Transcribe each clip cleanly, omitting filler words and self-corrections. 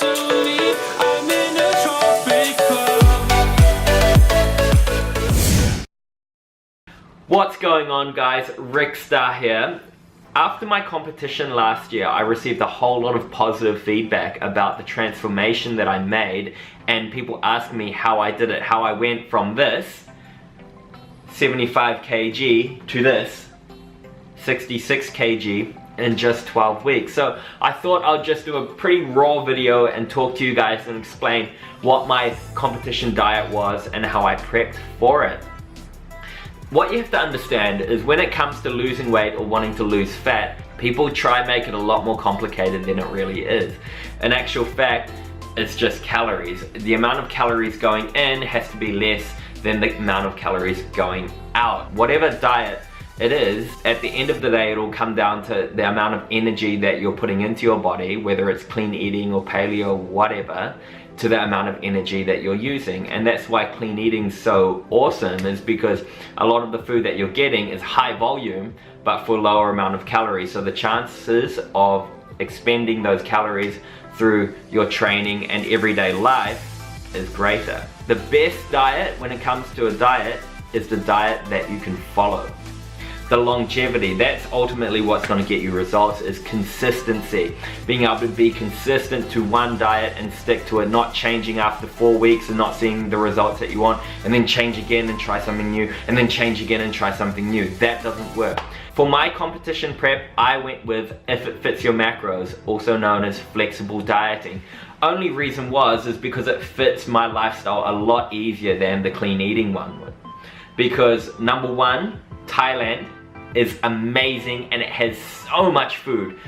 facility. I'm in a trophy club. What's going on, guys? Rick Star here. After my competition last year, I received a whole lot of positive feedback about the transformation that I made, and people asked me how I did it, how I went from this 75 kg to this 66 kg in just 12 weeks. So I thought I'll just do a pretty raw video and talk to you guys and explain what my competition diet was and how I prepped for it. What you have to understand is when it comes to losing weight or wanting to lose fat, people try and make it a lot more complicated than it really is. In actual fact, it's just calories. The amount of calories going in has to be less than the amount of calories going out. Whatever diet it is, at the end of the day, it'll come down to the amount of energy that you're putting into your body, whether it's clean eating or paleo, whatever, to the amount of energy that you're using. And that's why clean eating is so awesome, is because a lot of the food that you're getting is high volume but for lower amount of calories, so the chances of expending those calories through your training and everyday life is greater. The best diet when it comes to a diet is the diet that you can follow. The longevity, that's ultimately what's going to get you results, is consistency. Being able to be consistent to one diet and stick to it, not changing after 4 weeks and not seeing the results that you want, and then change again and try something new, and then change again and try something new. That doesn't work. For my competition prep, I went with If It Fits Your Macros, also known as flexible dieting. Only reason is because it fits my lifestyle a lot easier than the clean eating one would. Because number one, Thailand is amazing and it has so much food,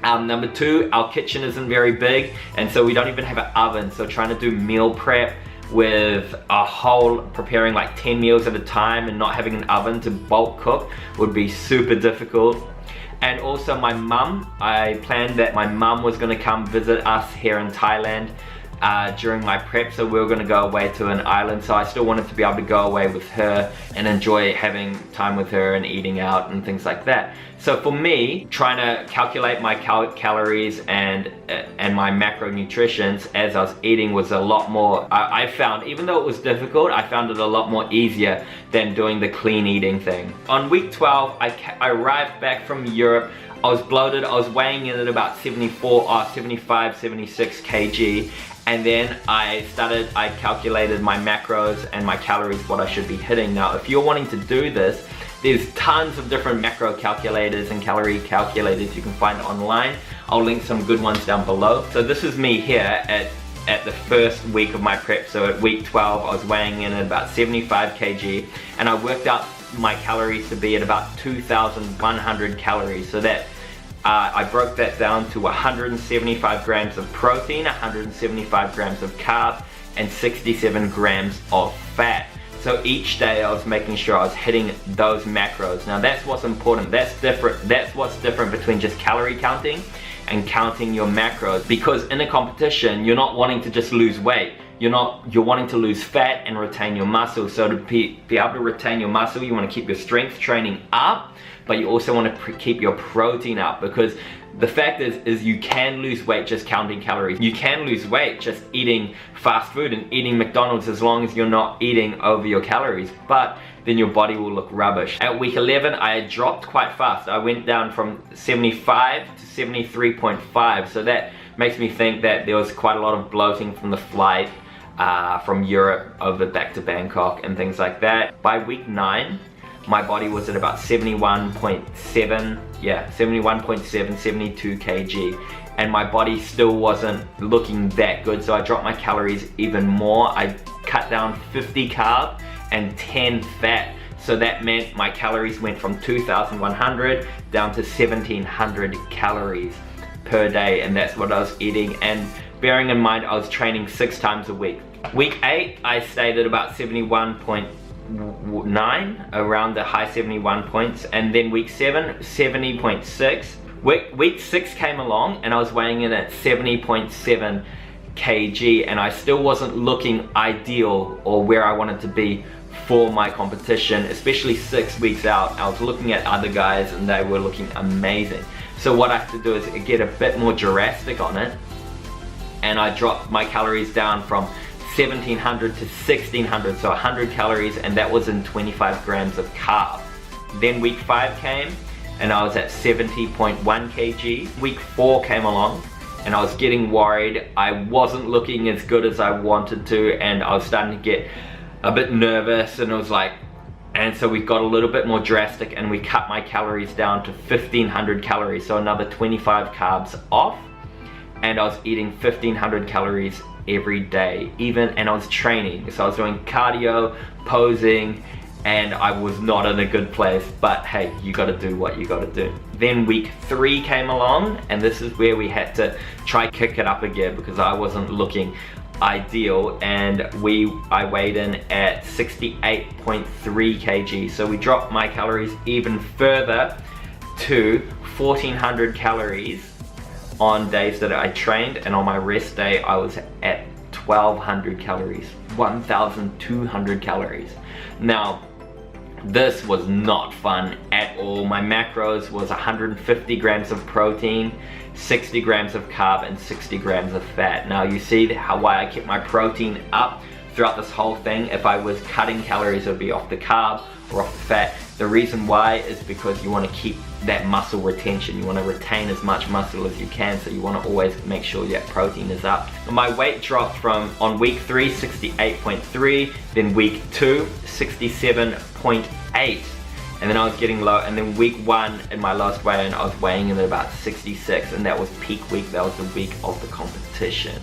number two, our kitchen isn't very big, and so we don't even have an oven, so trying to do meal prep with preparing like 10 meals at a time and not having an oven to bulk cook would be super difficult. And also my mum, I planned that my mum was going to come visit us here in Thailand during my prep, so we were going to go away to an island, so I still wanted to be able to go away with her and enjoy having time with her and eating out and things like that. So for me, trying to calculate my calories and my macronutrients as I was eating was a lot more, I found, even though it was difficult, I found it a lot more easier than doing the clean eating thing. On week 12, I arrived back from Europe. I was bloated. I was weighing in at about 75, 76 kg. And then I calculated my macros and my calories, what I should be hitting. Now, if you're wanting to do this, there's tons of different macro calculators and calorie calculators you can find online. I'll link some good ones down below. So this is me here at the first week of my prep. So at week 12, I was weighing in at about 75 kg, and I worked out my calories to be at about 2,100 calories. So that I broke that down to 175 grams of protein, 175 grams of carb, and 67 grams of fat. So each day I was making sure I was hitting those macros. Now that's what's important. That's different. That's what's different between just calorie counting and counting your macros. Because in a competition, you're not wanting to just lose weight. You're wanting to lose fat and retain your muscle. So to be able to retain your muscle, you want to keep your strength training up, but you also want to keep your protein up, because the fact is you can lose weight just counting calories. You can lose weight just eating fast food and eating McDonald's, as long as you're not eating over your calories, but then your body will look rubbish. At week 11, I had dropped quite fast. I went down from 75 to 73.5, so that makes me think that there was quite a lot of bloating from the flight from Europe over back to Bangkok and things like that. By week 9, my body was at about 71.7, 72 kg, and my body still wasn't looking that good, so I dropped my calories even more. I cut down 50 carb and 10 fat, so that meant my calories went from 2,100 down to 1,700 calories per day, and that's what I was eating. And bearing in mind I was training 6 times a week. Week 8, I stayed at about 71.9, around the high 71 points, and then week 7, 70.6. Week 6 came along and I was weighing in at 70.7 kg, and I still wasn't looking ideal or where I wanted to be for my competition, especially 6 weeks out. I was looking at other guys and they were looking amazing. So what I have to do is get a bit more drastic on it, and I dropped my calories down from 1700 to 1600, so 100 calories, and that was in 25 grams of carb. Then week 5 came, and I was at 70.1 kg. Week 4 came along, and I was getting worried. I wasn't looking as good as I wanted to, and I was starting to get a bit nervous, and it was like, and so we got a little bit more drastic, and we cut my calories down to 1500 calories, so another 25 carbs off, and I was eating 1500 calories every day, and I was training, so I was doing cardio, posing, and I was not in a good place, but hey, you gotta do what you gotta do. Then week 3 came along, and this is where we had to try kick it up again because I wasn't looking ideal, and I weighed in at 68.3 kg, so we dropped my calories even further to 1400 calories on days that I trained, and on my rest day I was at 1200 calories, 1200 calories. Now this was not fun at all. My macros was 150 grams of protein, 60 grams of carb, and 60 grams of fat. Now you see why I kept my protein up throughout this whole thing. If I was cutting calories, it would be off the carb or off the fat. The reason why is because you want to keep that muscle retention. You want to retain as much muscle as you can, so you want to always make sure that protein is up. My weight dropped from, on week 3, 68.3, then week 2, 67.8, and then I was getting low, and then week 1 in my last weigh in I was weighing in at about 66, and that was peak week. That was the week of the competition.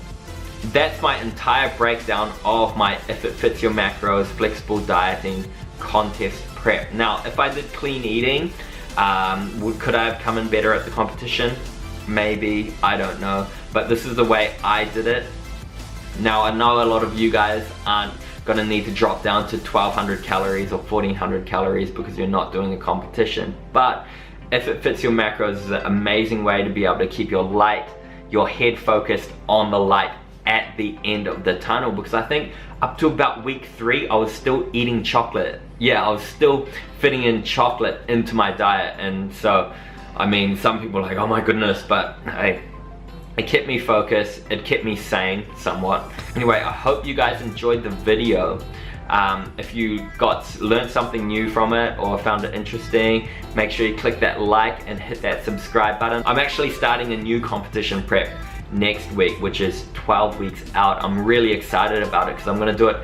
That's my entire breakdown of my If It Fits Your Macros flexible dieting contest prep. Now if I did clean eating, could I have come in better at the competition? Maybe, I don't know, but this is the way I did it. Now I know a lot of you guys aren't gonna need to drop down to 1200 calories or 1400 calories because you're not doing a competition, but If It Fits Your Macros is an amazing way to be able to keep your head focused on the light at the end of the tunnel, because I think up to about week 3 I was still eating chocolate. Yeah, I was still fitting in chocolate into my diet, and so I mean, some people are like, oh my goodness, but hey, it kept me focused, it kept me sane somewhat. Anyway, I hope you guys enjoyed the video. If you learned something new from it or found it interesting, make sure you click that like and hit that subscribe button. I'm actually starting a new competition prep next week, which is 12 weeks out. I'm really excited about it because I'm going to do it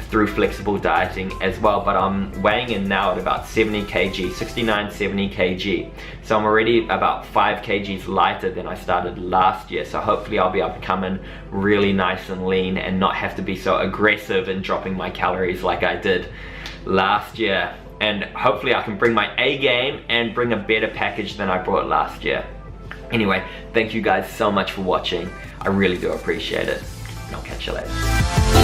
through flexible dieting as well, but I'm weighing in now at about 70 kg, 69, 70 kg. So I'm already about 5 kgs lighter than I started last year. So hopefully I'll be able to come in really nice and lean and not have to be so aggressive in dropping my calories like I did last year. And hopefully I can bring my A game and bring a better package than I brought last year. Anyway, thank you guys so much for watching. I really do appreciate it. And I'll catch you later.